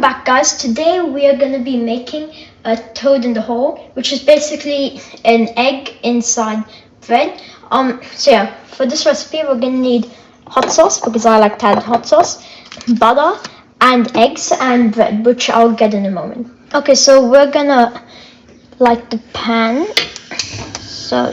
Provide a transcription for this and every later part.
back, guys. Today we are going to be making a toad in the hole, which is basically an egg inside bread. So yeah, for this recipe we're going to need hot sauce, because I like to add hot sauce, butter and eggs and bread, which I'll get in a moment. Okay, so we're gonna light the pan. So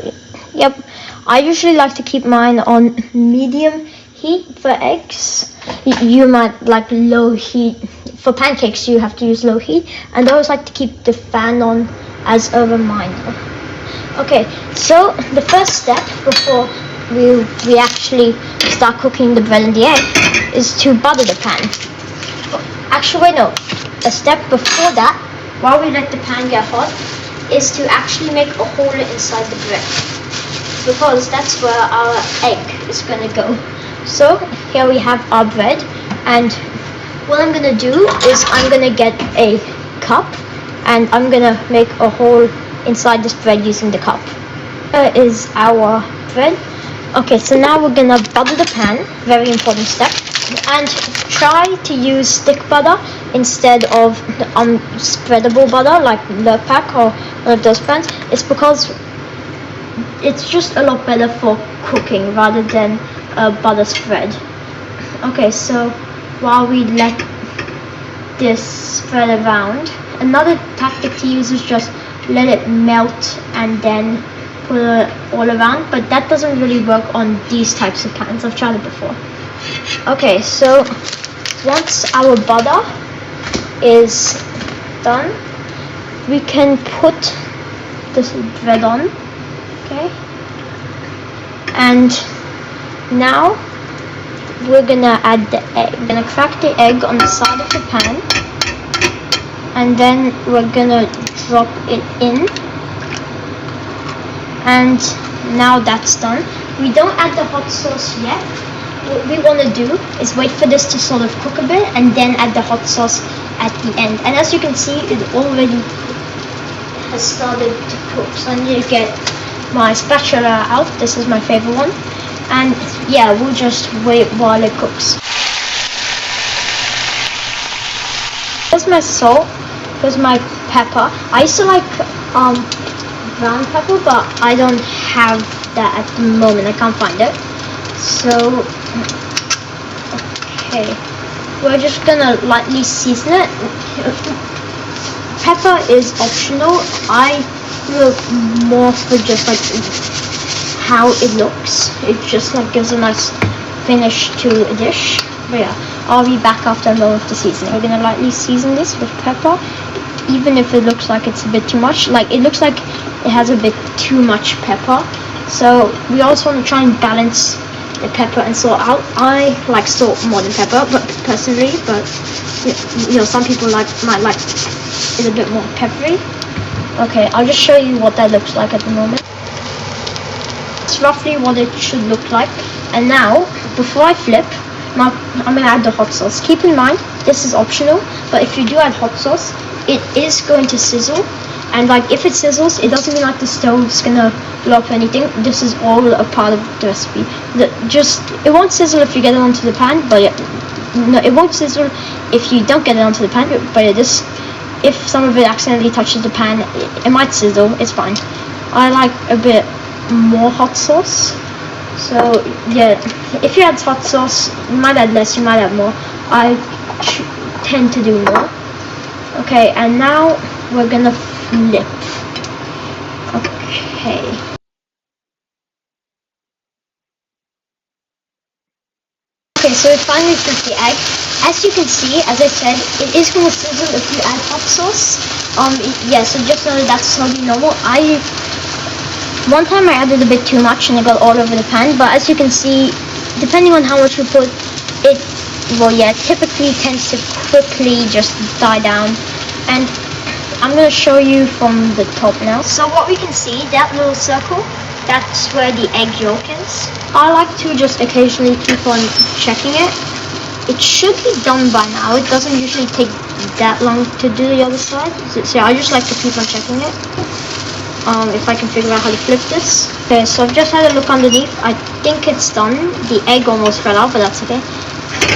yep, I usually like to keep mine on medium heat for eggs. You might like low heat. For pancakes you have to use low heat, and I always like to keep the fan on as a reminder. Okay, so the first step before we actually start cooking the bread and the egg is to butter the pan. Actually wait, no, a step before that, while we let the pan get hot, is to actually make a hole inside the bread, because that's where our egg is going to go. So here we have our bread, and what I'm going to do is I'm going to get a cup and I'm going to make a hole inside this bread using the cup. Here is our bread. Okay, so now we're going to butter the pan, very important step, and try to use stick butter instead of spreadable butter like Lurpak or one of those brands. It's because it's just a lot better for cooking rather than butter spread. Okay, so while we let this spread around, another tactic to use is just let it melt and then put it all around, but that doesn't really work on these types of pans. I've tried it before. Okay, so once our butter is done, we can put this bread on. Okay, and now we're gonna add the egg. We're gonna crack the egg on the side of the pan, and then we're gonna drop it in. And now that's done. We don't add the hot sauce yet. What we want to do is wait for this to sort of cook a bit and then add the hot sauce at the end. And as you can see, it already has started to cook. So I need to get my spatula out. This is my favorite one. And yeah, we'll just wait while it cooks. Here's my salt. Here's my pepper. I used to like brown pepper, but I don't have that at the moment. I can't find it. So okay, we're just gonna lightly season it. Pepper is optional. I look more for just like how it looks. It just like gives a nice finish to a dish. But yeah, I'll be back after a moment to season. We're gonna lightly season this with pepper, even if it looks like it's a bit too much. Like it looks like it has a bit too much pepper. So we also want to try and balance the pepper and salt out. I like salt more than pepper, but personally, but you know, some people might like it a bit more peppery. Okay, I'll just show you what that looks like at the moment. It's roughly what it should look like. And now, before I flip, I'm going to add the hot sauce. Keep in mind, this is optional, but if you do add hot sauce, it is going to sizzle. And like if it sizzles, it doesn't mean like the stove's going to blow up or anything. This is all a part of the recipe. It won't sizzle if you get it onto the pan, but no, it won't sizzle if you don't get it onto the pan. But if some of it accidentally touches the pan, it might sizzle. It's fine. I like a bit more hot sauce. So yeah, if you add hot sauce, you might add less, you might add more. I tend to do more. Okay, and now we're gonna flip. Okay. Okay, so it finally flipped the egg. As you can see, as I said, it is going to sizzle if you add hot sauce. Yeah, so just know that that's totally normal. One time I added a bit too much and it got all over the pan, but as you can see, depending on how much you put, it, well yeah, typically tends to quickly just die down. And I'm going to show you from the top now. So what we can see, that little circle, that's where the egg yolk is. I like to just occasionally keep on checking it. It should be done by now. It doesn't usually take that long to do the other side. So I just like to keep on checking it. If I can figure out how to flip this. Okay, so I've just had a look underneath. I think it's done. The egg almost fell out, but that's okay.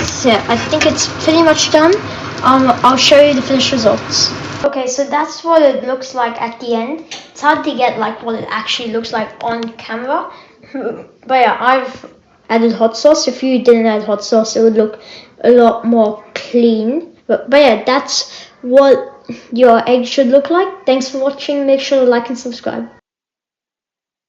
So I think it's pretty much done. I'll show you the finished results. Okay, so that's what it looks like at the end. It's hard to get like what it actually looks like on camera. But yeah, I've added hot sauce. If you didn't add hot sauce, it would look a lot more clean. But yeah, that's what your egg should look like. Thanks for watching. Make sure to like and subscribe.